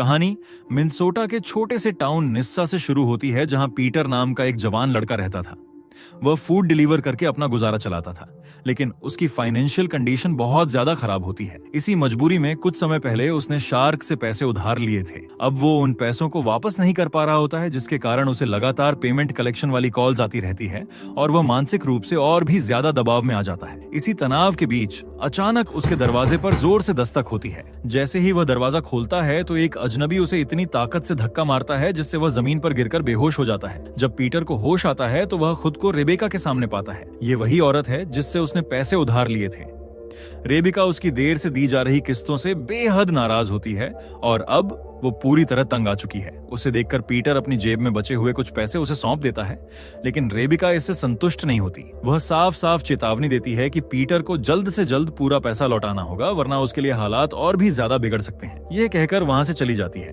कहानी मिनेसोटा के छोटे से टाउन निस्सा से शुरू होती है, जहां पीटर नाम का एक जवान लड़का रहता था। वह फूड डिलीवर करके अपना गुजारा चलाता था, लेकिन उसकी फाइनेंशियल कंडीशन बहुत ज्यादा खराब होती है। इसी मजबूरी में कुछ समय पहले उसने शार्क से पैसे उधार लिए थे। अब वो उन पैसों को वापस नहीं कर पा रहा होता है, जिसके कारण उसे लगातार पेमेंट कलेक्शन वाली कॉल्स आती रहती है और वह मानसिक रूप से और भी ज्यादा दबाव में आ जाता है। इसी तनाव के बीच अचानक उसके दरवाजे पर जोर से दस्तक होती है। जैसे ही वह दरवाजा खोलता है तो एक अजनबी उसे इतनी ताकत से धक्का मारता है जिससे वह जमीन पर गिरकर बेहोश हो जाता है। जब पीटर को होश आता है तो वह खुद को रेबेका के सामने पाता है। ये वही औरत है जिससे उसने पैसे उधार लिए थे। रेबिका उसकी देर से दी जा रही किस्तों से बेहद नाराज होती है और अब वो पूरी तरह तंग आ चुकी है। उसे देखकर पीटर अपनी जेब में बचे हुए कुछ पैसे उसे सौंप देता है, लेकिन रेबिका इससे संतुष्ट नहीं होती। वह साफ साफ चेतावनी देती है कि पीटर को जल्द से जल्द पूरा पैसा लौटाना होगा, वरना उसके लिए हालात और भी ज्यादा बिगड़ सकते हैं। यह कहकर वहां से चली जाती है।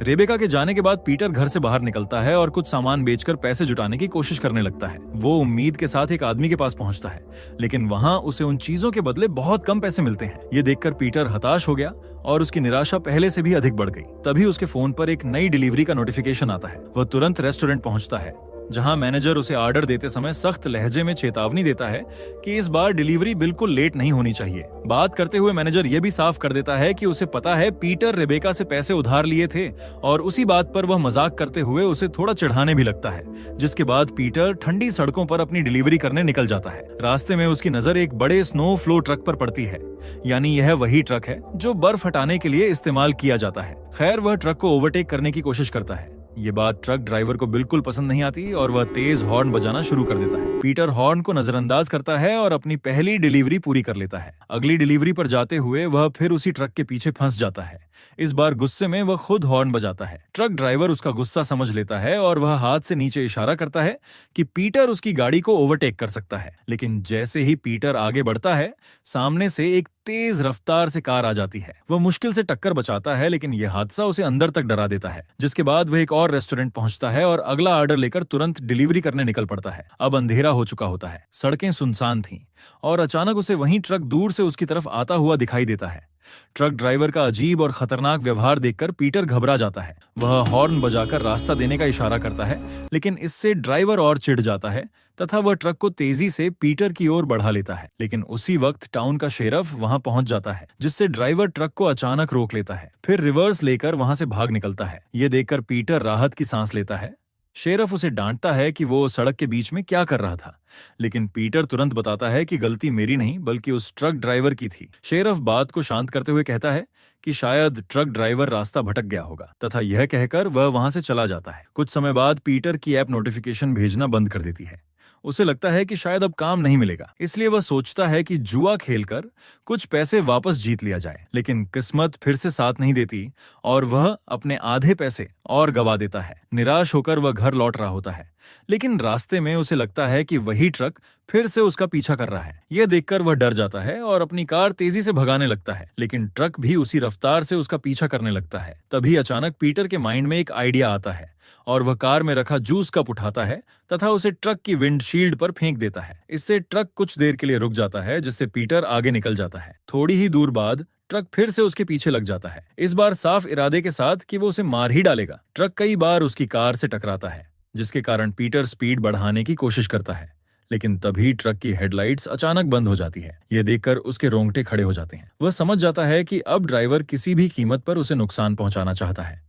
रेबिका के जाने के बाद पीटर घर से बाहर निकलता है और कुछ सामान बेचकर पैसे जुटाने की कोशिश करने लगता है। वो उम्मीद के साथ एक आदमी के पास पहुंचता है, लेकिन वहां उसे उन चीजों के बदले बहुत कम पैसे मिलते हैं। ये देखकर पीटर हताश हो गया और उसकी निराशा पहले से भी अधिक बढ़ गई। तभी उसके फोन पर एक नई डिलीवरी का नोटिफिकेशन आता है। वह तुरंत रेस्टोरेंट पहुंचता है, जहां मैनेजर उसे ऑर्डर देते समय सख्त लहजे में चेतावनी देता है कि इस बार डिलीवरी बिल्कुल लेट नहीं होनी चाहिए। बात करते हुए मैनेजर यह भी साफ कर देता है कि उसे पता है पीटर रेबेका से पैसे उधार लिए थे और उसी बात पर वह मजाक करते हुए उसे थोड़ा चिढ़ाने भी लगता है। जिसके बाद पीटर ठंडी सड़कों पर अपनी डिलीवरी करने निकल जाता है। रास्ते में उसकी नजर एक बड़े स्नो फ्लो ट्रक पर पड़ती है, यानी यह वही ट्रक है जो बर्फ हटाने के लिए इस्तेमाल किया जाता है। खैर, वह ट्रक को ओवरटेक करने की कोशिश करता है। ये बात ट्रक ड्राइवर को बिल्कुल पसंद नहीं आती और वह तेज हॉर्न बजाना शुरू कर देता है। पीटर हॉर्न को नजरअंदाज करता है और अपनी पहली डिलीवरी पूरी कर लेता है। अगली डिलीवरी पर जाते हुए वह फिर उसी ट्रक के पीछे फंस जाता है। इस बार गुस्से में वह खुद हॉर्न बजाता है। ट्रक ड्राइवर उसका गुस्सा समझ लेता है और वह हाथ से नीचे इशारा करता है कि पीटर उसकी गाड़ी को ओवरटेक कर सकता है। लेकिन जैसे ही पीटर आगे बढ़ता है, सामने से एक तेज रफ्तार से कार आ जाती है। वह मुश्किल से टक्कर बचाता है, लेकिन यह हादसा उसे अंदर तक डरा देता है। जिसके बाद वह एक और रेस्टोरेंट पहुंचता है और अगला ऑर्डर लेकर तुरंत डिलीवरी करने निकल पड़ता है। अब अंधेरा हो चुका होता है, सड़कें सुनसान थीं और अचानक उसे वहीं ट्रक दूर से उसकी तरफ आता हुआ दिखाई देता है। ट्रक ड्राइवर का अजीब और खतरनाक व्यवहार देखकर पीटर घबरा जाता है। वह हॉर्न बजाकर रास्ता देने का इशारा करता है, लेकिन इससे ड्राइवर और चिढ़ जाता है तथा वह ट्रक को तेजी से पीटर की ओर बढ़ा लेता है। लेकिन उसी वक्त टाउन का शेरफ वहां पहुंच जाता है, जिससे ड्राइवर ट्रक को अचानक रोक लेता है, फिर रिवर्स लेकर वहां से भाग निकलता है। ये देखकर पीटर राहत की सांस लेता है। शेरफ उसे डांटता है कि वो सड़क के बीच में क्या कर रहा था, लेकिन पीटर तुरंत बताता है कि गलती मेरी नहीं बल्कि उस ट्रक ड्राइवर की थी। शेरफ बात को शांत करते हुए कहता है कि शायद ट्रक ड्राइवर रास्ता भटक गया होगा, तथा यह कहकर वह वहां से चला जाता है। कुछ समय बाद पीटर की ऐप नोटिफिकेशन भेजना बंद कर देती है। उसे लगता है कि शायद अब काम नहीं मिलेगा, इसलिए वह सोचता है कि जुआ खेलकर कुछ पैसे वापस जीत लिया जाए। लेकिन किस्मत फिर से साथ नहीं देती और वह अपने आधे पैसे और गवा देता है। निराश होकर वह घर लौट रहा होता है, लेकिन रास्ते में उसे लगता है कि वही ट्रक फिर से उसका पीछा कर रहा है। यह देखकर वह डर जाता है और अपनी कार तेजी से भगाने लगता है, लेकिन ट्रक भी उसी रफ्तार से उसका पीछा करने लगता है। तभी अचानक पीटर के माइंड में एक आइडिया आता है और वह कार में रखा जूस कप उठाता है तथा उसे ट्रक की विंडशील्ड पर फेंक देता है। इससे ट्रक कुछ देर के लिए रुक जाता है, जिससे पीटर आगे निकल जाता है। थोड़ी ही दूर बाद ट्रक फिर से उसके पीछे लग जाता है, इस बार साफ इरादे के साथ कि वो उसे मार ही डालेगा। ट्रक कई बार उसकी कार से टकराता है, जिसके कारण पीटर स्पीड बढ़ाने की कोशिश करता है, लेकिन तभी ट्रक की हेडलाइट्स अचानक बंद हो जाती है। यह देखकर उसके रोंगटे खड़े हो जाते हैं। वह समझ जाता है कि अब ड्राइवर किसी भी कीमत पर उसे नुकसान पहुंचाना चाहता है।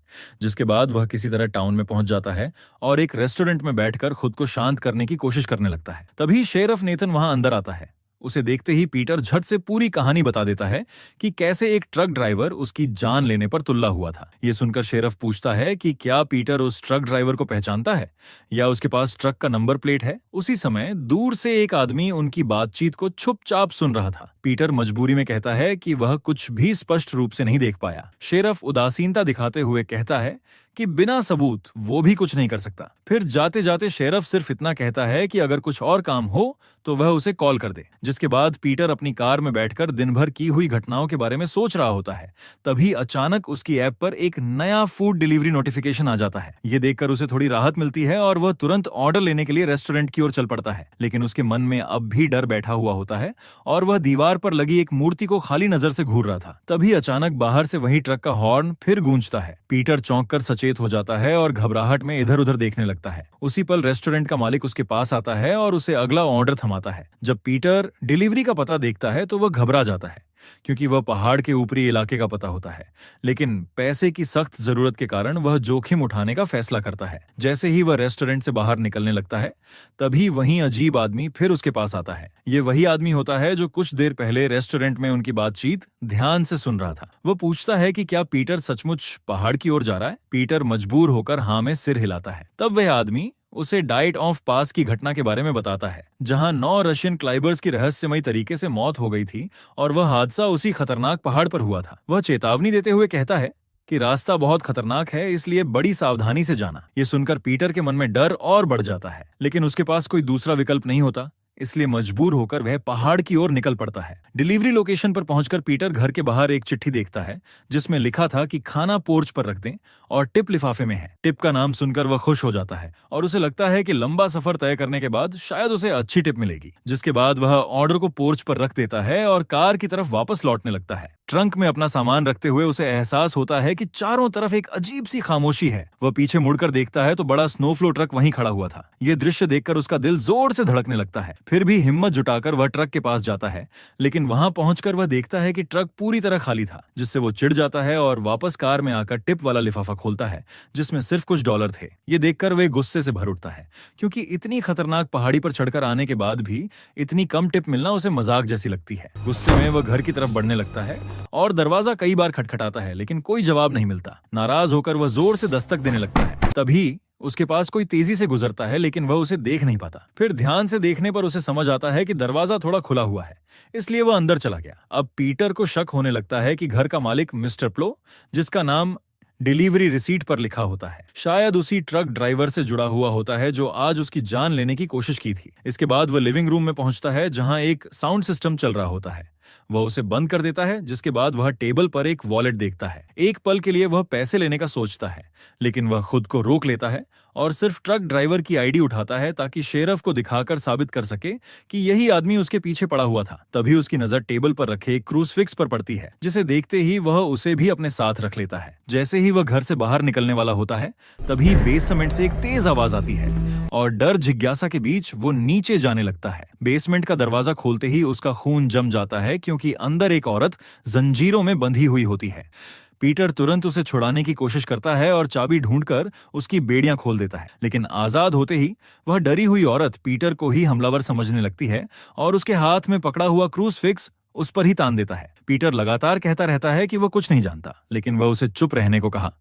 जिसके बाद वह किसी तरह टाउन में पहुंच जाता है और एक रेस्टोरेंट में बैठकर खुद को शांत करने की कोशिश करने लगता है। तभी शेरफ नेथन वहां अंदर आता है। उसे देखते ही पीटर झट से पूरी कहानी बता देता है कि कैसे एक ट्रक ड्राइवर उसकी जान लेने पर तुल्ला हुआ था। यह सुनकर शेरफ पूछता है कि क्या पीटर उस ट्रक ड्राइवर को पहचानता है या उसके पास ट्रक का नंबर प्लेट है। उसी समय दूर से एक आदमी उनकी बातचीत को चुपचाप सुन रहा था। पीटर मजबूरी में कहता है कि वह कुछ भी स्पष्ट रूप से नहीं देख पाया। शेरफ उदासीनता दिखाते हुए कहता है कि बिना सबूत वो भी कुछ नहीं कर सकता। फिर जाते जाते शेरफ सिर्फ इतना कहता है कि अगर कुछ और काम हो तो वह उसे कॉल कर दे। जिसके बाद पीटर अपनी कार में बैठकर दिन भर की हुई घटनाओं के बारे में सोच रहा होता है। तभी अचानक उसकी ऐप पर एक नया फूड डिलीवरी नोटिफिकेशन आ जाता है। ये देखकर उसे थोड़ी राहत मिलती है और वह तुरंत ऑर्डर लेने के लिए रेस्टोरेंट की ओर चल पड़ता है। लेकिन उसके मन में अब भी डर बैठा हुआ होता है और वह दीवार पर लगी एक मूर्ति को खाली नजर से घूर रहा था। तभी अचानक बाहर से वही ट्रक का हॉर्न फिर गूंजता है। पीटर चौंक कर सचेत हो जाता है और घबराहट में इधर उधर देखने लगता है। उसी पल रेस्टोरेंट का मालिक उसके पास आता है और उसे अगला ऑर्डर थमाता है। जब पीटर डिलीवरी का पता देखता है तो वह घबरा जाता है, क्योंकि वह पहाड़ के ऊपरी इलाके का पता होता है। लेकिन पैसे की सख्त जरूरत के कारण वह जोखिम उठाने का फैसला करता है। जैसे ही वह रेस्टोरेंट से बाहर निकलने लगता है, तभी वही अजीब आदमी फिर उसके पास आता है। ये वही आदमी होता है जो कुछ देर पहले रेस्टोरेंट में उनकी बातचीत ध्यान से सुन रहा था। वह पूछता है कि क्या पीटर सचमुच पहाड़ की ओर जा रहा है। पीटर मजबूर होकर हाँ में सिर हिलाता है। तब वह आदमी उसे डाइट ऑफ पास की घटना के बारे में बताता है, जहां 9 रशियन क्लाइबर्स की रहस्यमयी तरीके से मौत हो गई थी और वह हादसा उसी खतरनाक पहाड़ पर हुआ था। वह चेतावनी देते हुए कहता है कि रास्ता बहुत खतरनाक है, इसलिए बड़ी सावधानी से जाना। ये सुनकर पीटर के मन में डर और बढ़ जाता है, लेकिन उसके पास कोई दूसरा विकल्प नहीं होता, इसलिए मजबूर होकर वह पहाड़ की ओर निकल पड़ता है। डिलीवरी लोकेशन पर पहुंचकर पीटर घर के बाहर एक चिट्ठी देखता है, जिसमें लिखा था कि खाना पोर्च पर रख दें और टिप लिफाफे में है। टिप का नाम सुनकर वह खुश हो जाता है और उसे लगता है कि लंबा सफर तय करने के बाद शायद उसे अच्छी टिप मिलेगी। जिसके बाद वह ऑर्डर को पोर्च पर रख देता है और कार की तरफ वापस लौटने लगता है। ट्रंक में अपना सामान रखते हुए उसे एहसास होता है कि चारों तरफ एक अजीब सी खामोशी है। वह पीछे मुड़कर देखता है तो बड़ा स्नोफ्लो ट्रक वहीं खड़ा हुआ था। ये दृश्य देखकर उसका दिल जोर से धड़कने लगता है। फिर भी हिम्मत जुटाकर वह ट्रक के पास जाता है, लेकिन वहां पहुंचकर वह देखता है कि ट्रक पूरी तरह खाली था, जिससे वो चिढ़ जाता है और वापस कार में आकर टिप वाला लिफाफा खोलता है, जिसमें सिर्फ कुछ डॉलर थे। ये देखकर वह गुस्से से भर उठता है, क्योंकि इतनी खतरनाक पहाड़ी पर चढ़कर आने के बाद भी इतनी कम टिप मिलना उसे मजाक जैसी लगती है। गुस्से में वह घर की तरफ बढ़ने लगता है और दरवाजा कई बार खटखटाता है, लेकिन कोई जवाब नहीं मिलता। नाराज होकर वह जोर से दस्तक देने लगता है। तभी उसके पास कोई तेजी से गुजरता है, लेकिन वह उसे देख नहीं पाता। फिर ध्यान से देखने पर उसे समझ आता है कि दरवाजा थोड़ा खुला हुआ है, इसलिए वह अंदर चला गया। अब पीटर को शक होने लगता है कि घर का मालिक मिस्टर प्लो, जिसका नाम डिलीवरी रिसीट पर लिखा होता है, शायद उसी ट्रक ड्राइवर से जुड़ा हुआ होता है जो आज उसकी जान लेने की कोशिश की थी। इसके बाद वह लिविंग रूम में पहुंचता है, जहां एक साउंड सिस्टम चल रहा होता है। वह उसे बंद कर देता है, जिसके बाद वह टेबल पर एक वॉलेट देखता है। एक पल के लिए वह पैसे लेने का सोचता है, लेकिन वह खुद को रोक लेता है और सिर्फ ट्रक ड्राइवर की आईडी उठाता है, ताकि शेरफ को दिखाकर साबित कर सके कि यही आदमी उसके पीछे पड़ा हुआ था। तभी उसकी नजर टेबल पर रखे एक क्रूसफिक्स पर पड़ती है, जिसे देखते ही वह उसे भी अपने साथ रख लेता है। जैसे ही वह घर से बाहर निकलने वाला होता है, तभी बेसमेंट से एक तेज आवाज आती है और डर जिज्ञासा के बीच वो नीचे जाने लगता है। बेसमेंट का दरवाजा खोलते ही उसका खून जम जाता है, क्योंकि अंदर एक औरत जंजीरों में बंधी हुई होती है। पीटर तुरंत उसे छुड़ाने की कोशिश करता है और चाबी ढूंढकर उसकी बेड़ियां खोल देता है, लेकिन आजाद होते ही वह डरी हुई औरत पीटर को ही हमलावर समझने लगती है और उसके हाथ में पकड़ा हुआ क्रूसफिक्स उस पर ही तान देता है। पीटर लगातार कहता रहता है कि वह कुछ नहीं जानता, लेकिन वह उसे चुप रहने को कहा।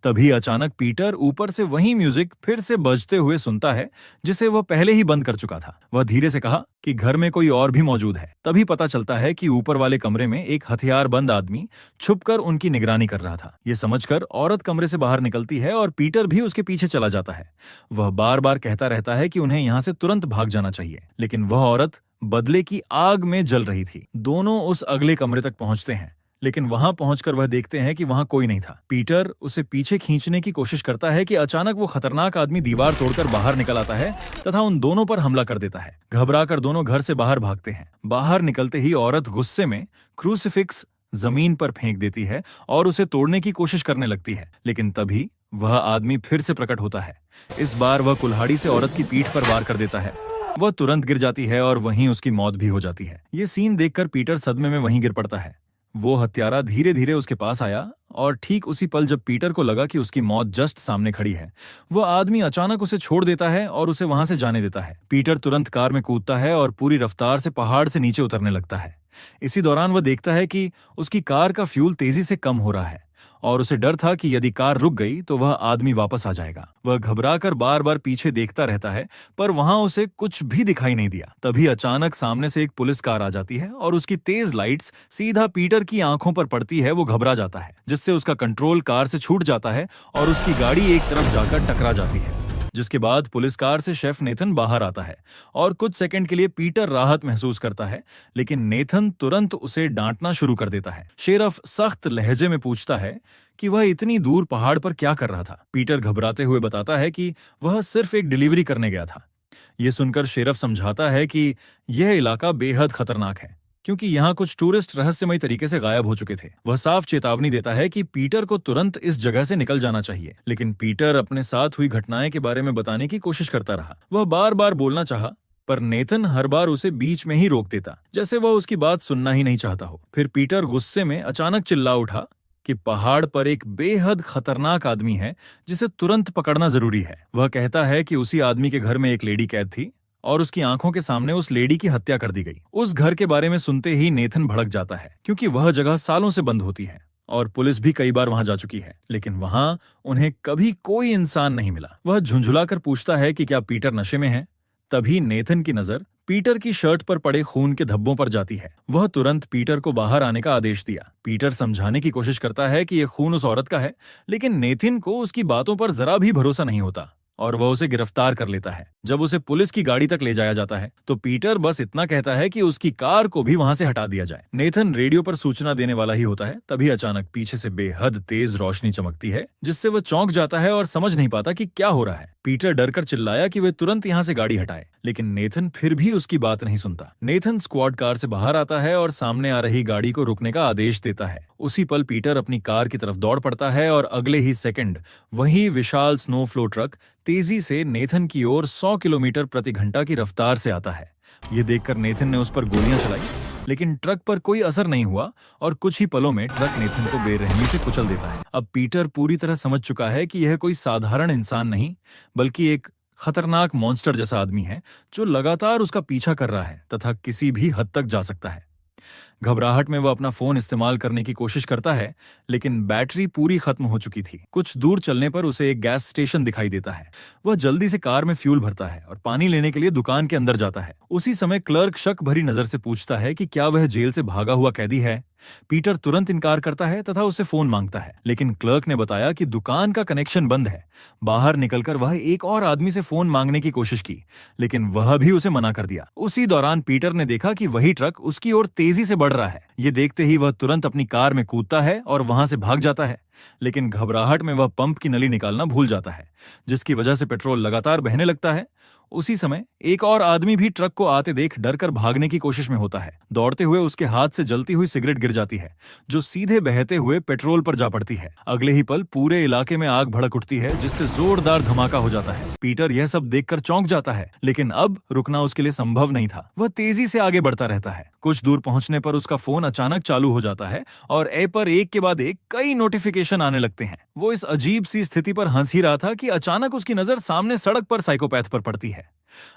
तभी अचानक पीटर ऊपर से वही म्यूजिक फिर से बजते हुए सुनता है, जिसे वह पहले ही बंद कर चुका था। वह धीरे से कहा कि घर में कोई और भी मौजूद है। तभी पता चलता है कि ऊपर वाले कमरे में एक हथियारबंद आदमी छुपकर उनकी निगरानी कर रहा था। ये समझकर औरत कमरे से बाहर निकलती है और पीटर भी उसके पीछे चला जाता है। वह बार बार कहता रहता है कि उन्हें यहाँ से तुरंत भाग जाना चाहिए, लेकिन वह औरत बदले की आग में जल रही थी। दोनों उस अगले कमरे तक पहुंचते हैं, लेकिन वहां पहुंचकर वह देखते हैं कि वहां कोई नहीं था। पीटर उसे पीछे खींचने की कोशिश करता है कि अचानक वो खतरनाक आदमी दीवार तोड़कर बाहर निकल आता है तथा उन दोनों पर हमला कर देता है। घबराकर दोनों घर से बाहर भागते हैं। बाहर निकलते ही औरत गुस्से में क्रूसिफिक्स जमीन पर फेंक देती है और उसे तोड़ने की कोशिश करने लगती है, लेकिन तभी वह आदमी फिर से प्रकट होता है। इस बार वह कुल्हाड़ी से औरत की पीठ पर वार कर देता है। वह तुरंत गिर जाती है और वहीं उसकी मौत भी हो जाती है। ये सीन देखकर पीटर सदमे में वहीं गिर पड़ता है। वो हत्यारा धीरे धीरे उसके पास आया और ठीक उसी पल जब पीटर को लगा कि उसकी मौत जस्ट सामने खड़ी है, वह आदमी अचानक उसे छोड़ देता है और उसे वहां से जाने देता है। पीटर तुरंत कार में कूदता है और पूरी रफ्तार से पहाड़ से नीचे उतरने लगता है। इसी दौरान वह देखता है कि उसकी कार का फ्यूल तेजी से कम हो रहा है और उसे डर था कि यदि कार रुक गई तो वह आदमी वापस आ जाएगा। वह घबराकर बार बार पीछे देखता रहता है, पर वहां उसे कुछ भी दिखाई नहीं दिया। तभी अचानक सामने से एक पुलिस कार आ जाती है और उसकी तेज लाइट्स सीधा पीटर की आंखों पर पड़ती है। वो घबरा जाता है, जिससे उसका कंट्रोल कार से छूट जाता है और उसकी गाड़ी एक तरफ जाकर टकरा जाती है। जिसके बाद पुलिस कार से शेफ नेथन बाहर आता है और कुछ सेकंड के लिए पीटर राहत महसूस करता है, लेकिन नेथन तुरंत उसे डांटना शुरू कर देता है। शेरफ सख्त लहजे में पूछता है कि वह इतनी दूर पहाड़ पर क्या कर रहा था। पीटर घबराते हुए बताता है कि वह सिर्फ एक डिलीवरी करने गया था। यह सुनकर शेरफ समझाता है कि यह इलाका बेहद खतरनाक है, क्योंकि यहाँ कुछ टूरिस्ट रहस्यमयी तरीके से गायब हो चुके थे। वह साफ चेतावनी देता है कि पीटर को तुरंत इस जगह से निकल जाना चाहिए, लेकिन पीटर अपने साथ हुई घटनाएं के बारे में बताने की कोशिश करता रहा। वह बार बार बोलना चाहा, पर नेथन हर बार उसे बीच में ही रोक देता, जैसे वह उसकी बात सुनना ही नहीं चाहता हो। फिर पीटर गुस्से में अचानक चिल्ला उठा कि पहाड़ पर एक बेहद खतरनाक आदमी है जिसे तुरंत पकड़ना जरूरी है। वह कहता है कि उसी आदमी के घर में एक लेडी कैद थी और उसकी आंखों के सामने उस लेडी की हत्या कर दी गई। उस घर के बारे में सुनते ही नेथन भड़क जाता है, क्योंकि वह जगह सालों से बंद होती है और पुलिस भी कई बार वहां जा चुकी है, लेकिन वहां उन्हें कभी कोई इंसान नहीं मिला। वह झुंझुलाकर पूछता है कि क्या पीटर नशे में है। तभी नेथन की नजर पीटर की शर्ट पर पड़े खून के धब्बों पर जाती है। वह तुरंत पीटर को बाहर आने का आदेश दिया। पीटर समझाने की कोशिश करता है कि यह खून उस औरत का है, लेकिन नेथन को उसकी बातों पर जरा भी भरोसा नहीं होता और वह उसे गिरफ्तार कर लेता है। जब उसे पुलिस की गाड़ी तक ले जाया जाता है तो पीटर बस इतना कहता है कि उसकी कार को भी वहां से हटा दिया जाए। नेथन रेडियो पर सूचना देने वाला ही होता है, तभी अचानक पीछे से बेहद तेज रोशनी चमकती है, जिससे वह चौंक जाता है और समझ नहीं पाता कि क्या हो रहा है। पीटर डरकर चिल्लाया कि वे तुरंत यहाँ से गाड़ी हटाए, लेकिन नेथन फिर भी उसकी बात नहीं सुनता। नेथन स्क्वाड कार से बाहर आता है और सामने आ रही गाड़ी को रुकने का आदेश देता है। उसी पल पीटर अपनी कार की तरफ दौड़ पड़ता है और अगले ही सेकंड वही विशाल स्नो फ्लो ट्रक तेजी से नेथन की ओर 100 किलोमीटर प्रति घंटा की रफ्तार से आता है। ये देखकर नेथन ने उस पर गोलियां चलाई, लेकिन ट्रक पर कोई असर नहीं हुआ और कुछ ही पलों में ट्रक नेथन को बेरहमी से कुचल देता है। अब पीटर पूरी तरह समझ चुका है कि यह कोई साधारण इंसान नहीं, बल्कि एक खतरनाक मॉन्स्टर जैसा आदमी है जो लगातार उसका पीछा कर रहा है तथा किसी भी हद तक जा सकता है। घबराहट में वह अपना फोन इस्तेमाल करने की कोशिश करता है, लेकिन बैटरी पूरी खत्म हो चुकी थी। कुछ दूर चलने पर उसे एक गैस स्टेशन दिखाई देता है। वह जल्दी से कार में फ्यूल भरता है और पानी लेने के लिए दुकान के अंदर जाता है। उसी समय क्लर्क शक भरी नजर से पूछता है कि क्या वह जेल से भागा हुआ कैदी है। पीटर तुरंत इनकार करता है तथा उसे फोन मांगता है, लेकिन क्लर्क ने बताया कि दुकान का कनेक्शन बंद है। बाहर निकलकर वह एक और आदमी से फोन मांगने की कोशिश की, लेकिन वह भी उसे मना कर दिया। उसी दौरान पीटर ने देखा कि वही ट्रक उसकी ओर तेजी से बढ़ रहा है। ये देखते ही वह तुरंत अपनी कार में कूदता है और वहां से भाग जाता है, लेकिन घबराहट में वह पंप की नली निकालना भूल जाता है, जिसकी वजह से पेट्रोल लगातार बहने लगता है। उसी समय एक और आदमी भी ट्रक को आते देख डरकर भागने की कोशिश में होता है। दौड़ते हुए उसके हाथ से जलती हुई सिगरेट गिर जाती है, जो सीधे बहते हुए पेट्रोल पर जा पड़ती है। अगले ही पल पूरे इलाके में आग भड़क उठती है, जिससे जोरदार धमाका हो जाता है। पीटर यह सब देखकर चौंक जाता है, लेकिन अब रुकना उसके लिए संभव नहीं था। वह तेजी से आगे बढ़ता रहता है। कुछ दूर पहुंचने पर उसका फोन अचानक चालू हो जाता है और ऐप पर एक के बाद एक कई नोटिफिकेशन आने लगते हैं। वो इस अजीब सी स्थिति पर हंस ही रहा था कि अचानक उसकी नजर सामने सड़क पर साइकोपैथ पर पड़ती है।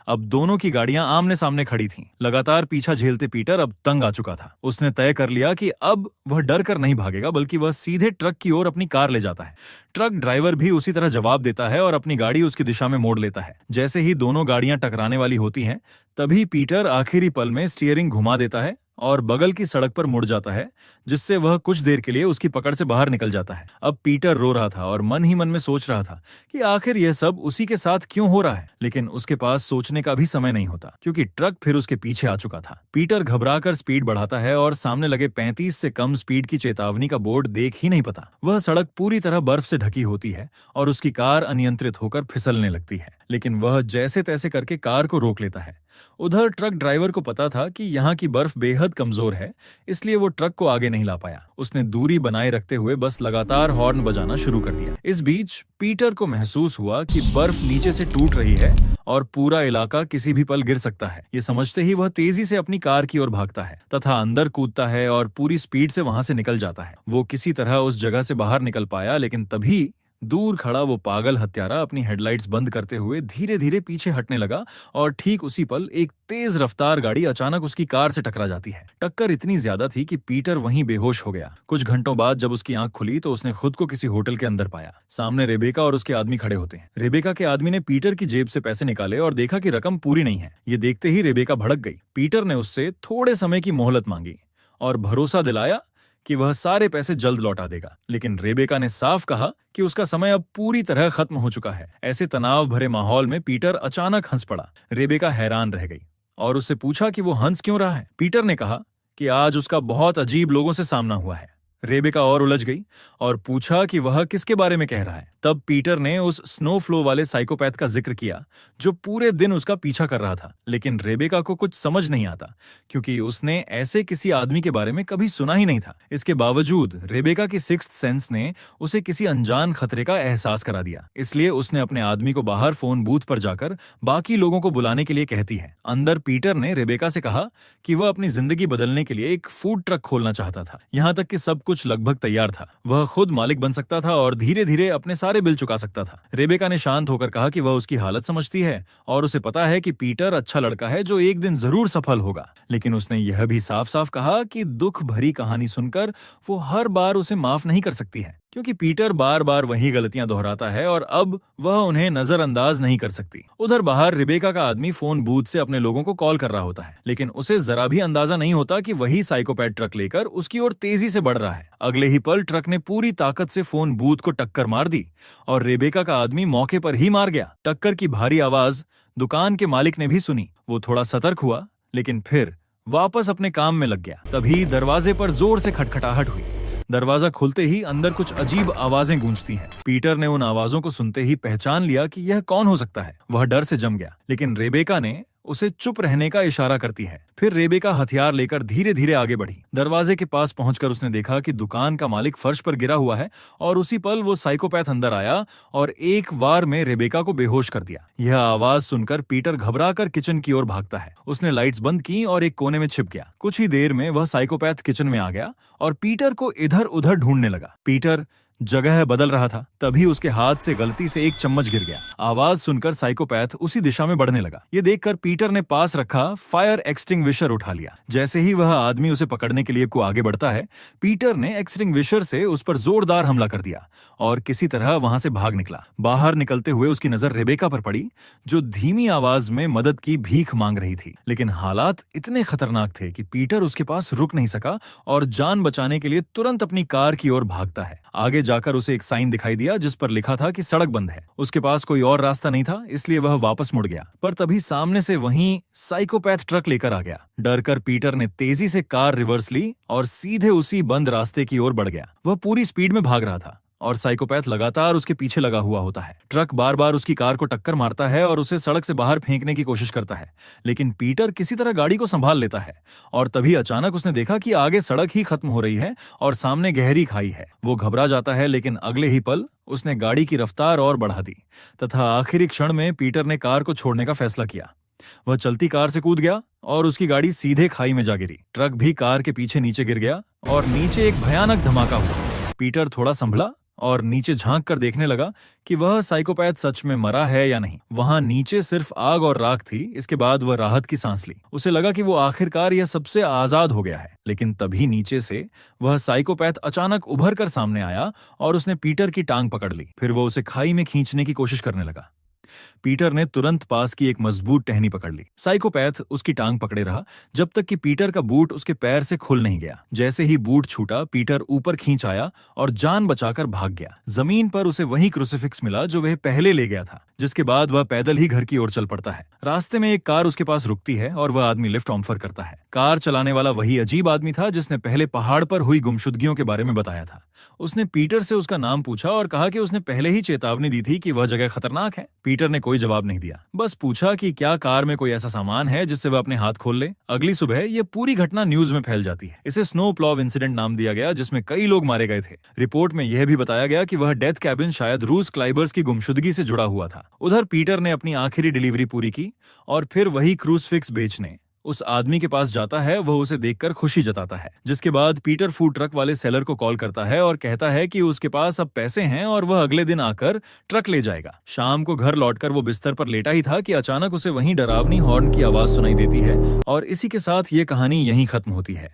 अब दोनों की गाड़ियां आमने सामने खड़ी थीं। लगातार पीछा झेलते पीटर अब तंग आ चुका था। उसने तय कर लिया कि अब वह डर कर नहीं भागेगा, बल्कि वह सीधे ट्रक की ओर अपनी कार ले जाता है। ट्रक ड्राइवर भी उसी तरह जवाब देता है और अपनी गाड़ी उसकी दिशा में मोड़ लेता है। जैसे ही दोनों गाड़ियां टकराने वाली होती हैं, तभी पीटर आखिरी पल में स्टीयरिंग घुमा देता है और बगल की सड़क पर मुड़ जाता है, जिससे वह कुछ देर के लिए उसकी पकड़ से बाहर निकल जाता है। अब पीटर रो रहा था और मन ही मन में सोच रहा था कि आखिर यह सब उसी के साथ क्यों हो रहा है, लेकिन उसके पास सोचने का भी समय नहीं होता, क्योंकि ट्रक फिर उसके पीछे आ चुका था। पीटर घबराकर स्पीड बढ़ाता है और सामने लगे 35 से कम स्पीड की चेतावनी का बोर्ड देख ही नहीं पाता। वह सड़क पूरी तरह बर्फ से ढकी होती है और उसकी कार अनियंत्रित होकर फिसलने लगती है, लेकिन वह जैसे तैसे करके कार को रोक लेता है। उधर ट्रक ड्राइवर को पता था कि यहाँ की बर्फ बेहद कमजोर है, इसलिए वो ट्रक को आगे नहीं ला पाया। उसने दूरी बनाए रखते हुए बस लगातार हॉर्न बजाना शुरू कर दिया। इस बीच पीटर को महसूस हुआ कि बर्फ नीचे से टूट रही है और पूरा इलाका किसी भी पल गिर सकता है। ये समझते ही वह तेजी से अपनी कार की ओर भागता है तथा अंदर कूदता है और पूरी स्पीड से वहां से निकल जाता है। वो किसी तरह उस जगह से बाहर निकल पाया, लेकिन तभी दूर खड़ा वो पागल हत्यारा अपनी हेडलाइट्स बंद करते हुए धीरे धीरे पीछे हटने लगा और ठीक उसी पल एक तेज रफ्तार गाड़ी अचानक उसकी कार से टकरा जाती है। टक्कर इतनी ज्यादा थी कि पीटर वहीं बेहोश हो गया। कुछ घंटों बाद जब उसकी आंख खुली तो उसने खुद को किसी होटल के अंदर पाया। सामने रेबेका और उसके आदमी खड़े होते हैं। रेबेका के आदमी ने पीटर की जेब से पैसे निकाले और देखा कि रकम पूरी नहीं है। ये देखते ही रेबेका भड़क गई। पीटर ने उससे थोड़े समय की मोहलत मांगी और भरोसा दिलाया कि वह सारे पैसे जल्द लौटा देगा, लेकिन रेबेका ने साफ कहा कि उसका समय अब पूरी तरह खत्म हो चुका है। ऐसे तनाव भरे माहौल में पीटर अचानक हंस पड़ा। रेबेका हैरान रह गई और उससे पूछा कि वो हंस क्यों रहा है। पीटर ने कहा कि आज उसका बहुत अजीब लोगों से सामना हुआ है। रेबेका और उलझ गई और पूछा कि वह किसके बारे में कह रहा है। तब पीटर ने उस स्नो फ्लो वाले साइकोपैथ का जिक्र किया जो पूरे दिन उसका पीछा कर रहा था। लेकिन रेबेका को कुछ समझ नहीं आता क्योंकि उसने ऐसे किसी आदमी के बारे में कभी सुना ही नहीं था। इसके बावजूद रेबेका की सिक्स्थ सेंस ने उसे किसी अनजान खतरे का एहसास करा दिया। इसलिए उसने अपने आदमी को बाहर फोन बूथ पर जाकर बाकी लोगों को बुलाने के लिए कहती है। अंदर पीटर ने रेबेका से कहा कि वह अपनी जिंदगी बदलने के लिए एक फूड ट्रक खोलना चाहता था। यहाँ तक कि सब कुछ लगभग तैयार था। वह खुद मालिक बन सकता था और धीरे धीरे अपने सारे बिल चुका सकता था। रेबेका ने शांत होकर कहा कि वह उसकी हालत समझती है और उसे पता है कि पीटर अच्छा लड़का है जो एक दिन जरूर सफल होगा। लेकिन उसने यह भी साफ साफ कहा कि दुख भरी कहानी सुनकर वो हर बार उसे माफ नहीं कर सकती है क्योंकि पीटर बार बार वही गलतियां दोहराता है और अब वह उन्हें नजरअंदाज नहीं कर सकती। उधर बाहर रेबेका का आदमी फोन बूथ से अपने लोगों को कॉल कर रहा होता है, लेकिन उसे जरा भी अंदाजा नहीं होता कि वही साइकोपैथ ट्रक लेकर उसकी ओर तेजी से बढ़ रहा है। अगले ही पल ट्रक ने पूरी ताकत से फोन बूथ को टक्कर मार दी और रेबेका का आदमी मौके पर ही मार गया। टक्कर की भारी आवाज दुकान के मालिक ने भी सुनी। वो थोड़ा सतर्क हुआ लेकिन फिर वापस अपने काम में लग गया। तभी दरवाजे पर जोर से खटखटाहट हुई। दरवाजा खुलते ही अंदर कुछ अजीब आवाजें गूंजती हैं। पीटर ने उन आवाजों को सुनते ही पहचान लिया कि यह कौन हो सकता है। वह डर से जम गया, लेकिन रेबेका ने उसे चुप रहने का इशारा करती है। फिर रेबेका हथियार लेकर धीरे धीरे आगे बढ़ी। दरवाजे के पास पहुंचकर उसने देखा कि दुकान का मालिक फर्श पर गिरा हुआ है और उसी पल वो साइकोपैथ अंदर आया और एक वार में रेबेका को बेहोश कर दिया। यह आवाज सुनकर पीटर घबराकर किचन की ओर भागता है। उसने लाइट्स बंद की और एक कोने में छिप गया। कुछ ही देर में वह साइकोपैथ किचन में आ गया और पीटर को इधर उधर ढूंढने लगा। पीटर जगह बदल रहा था। तभी उसके हाथ से गलती से एक चम्मच गिर गया। आवाज सुनकर साइकोपैथ उसी दिशा में बढ़ने लगा। ये देखकर पीटर ने पास रखा फायर एक्सटिंग्विशर उठा लिया। जैसे ही वह आदमी उसे पकड़ने के लिए को आगे बढ़ता है, पीटर ने एक्सटिंग्विशर से उस पर जोरदार हमला कर दिया और किसी तरह वहां से भाग निकला। बाहर निकलते हुए उसकी नजर रेबेका पर पड़ी जो धीमी आवाज में मदद की भीख मांग रही थी। लेकिन हालात इतने खतरनाक थे कि पीटर उसके पास रुक नहीं सका और जान बचाने के लिए तुरंत अपनी कार की ओर भागता है। आगे जाकर उसे एक साइन दिखाई दिया जिस पर लिखा था कि सड़क बंद है। उसके पास कोई और रास्ता नहीं था, इसलिए वह वापस मुड़ गया। पर तभी सामने से वहीं साइकोपैथ ट्रक लेकर आ गया। डरकर पीटर ने तेजी से कार रिवर्स ली और सीधे उसी बंद रास्ते की ओर बढ़ गया। वह पूरी स्पीड में भाग रहा था और साइकोपैथ लगातार उसके पीछे लगा हुआ होता है। ट्रक बार बार उसकी कार को टक्कर मारता है और उसे सड़क से बाहर फेंकने की कोशिश करता है, लेकिन पीटर किसी तरह गाड़ी को संभाल लेता है। और तभी अचानक उसने देखा कि आगे सड़क ही खत्म हो रही है और सामने गहरी खाई है। वो घबरा जाता है, लेकिन अगले ही पल उसने गाड़ी की रफ्तार और बढ़ा दी तथा आखिरी क्षण में पीटर ने कार को छोड़ने का फैसला किया। वह चलती कार से कूद गया और उसकी गाड़ी सीधे खाई में जा गिरी। ट्रक भी कार के पीछे नीचे गिर गया और नीचे एक भयानक धमाका हुआ। पीटर थोड़ा संभला और नीचे झांक कर देखने लगा कि वह साइकोपैथ सच में मरा है या नहीं। वहां नीचे सिर्फ आग और राख थी। इसके बाद वह राहत की सांस ली। उसे लगा कि वो आखिरकार यह सबसे आजाद हो गया है। लेकिन तभी नीचे से वह साइकोपैथ अचानक उभर कर सामने आया और उसने पीटर की टांग पकड़ ली। फिर वो उसे खाई में खींचने की कोशिश करने लगा। पीटर ने तुरंत पास की एक मजबूत टहनी पकड़ ली। साइकोपैथ उसकी टांग पकड़े रहा जब तक कि पीटर का बूट उसके पैर से खुल नहीं गया। जैसे ही बूट छूटा, पीटर ऊपर खींच आया और जान बचाकर भाग गया। जमीन पर उसे वही क्रूसिफिक्स मिला जो वह पहले ले गया था, जिसके बाद वह पैदल ही घर की ओर चल पड़ता है। रास्ते में एक कार उसके पास रुकती है और वह आदमी लिफ्ट ऑफर करता है। कार चलाने वाला वही अजीब आदमी था जिसने पहले पहाड़ पर हुई गुमशुदगियों के बारे में बताया था। उसने पीटर से उसका नाम पूछा और कहा कि उसने पहले ही चेतावनी दी थी कि वह जगह खतरनाक है। पीटर ने कोई जवाब नहीं दिया, बस पूछा कि क्या कार में कोई ऐसा सामान है जिससे वह अपने हाथ खोल ले। अगली सुबह यह पूरी घटना न्यूज में फैल जाती है। इसे स्नो प्लॉव इंसिडेंट नाम दिया गया, जिसमें कई लोग मारे गए थे। रिपोर्ट में यह भी बताया गया कि वह डेथ कैबिन शायद रूस क्लाइबर्स की गुमशुदगी से जुड़ा हुआ था। उधर पीटर ने अपनी आखिरी डिलीवरी पूरी की और फिर वही क्रूसफिक्स बेचने उस आदमी के पास जाता है, वह उसे देखकर खुशी जताता है। जिसके बाद पीटर फूड ट्रक वाले सेलर को कॉल करता है और कहता है कि उसके पास अब पैसे हैं और वह अगले दिन आकर ट्रक ले जाएगा। शाम को घर लौटकर वो बिस्तर पर लेटा ही था कि अचानक उसे वहीं डरावनी हॉर्न की आवाज सुनाई देती है और इसी के साथ ये कहानी यहीं खत्म होती है।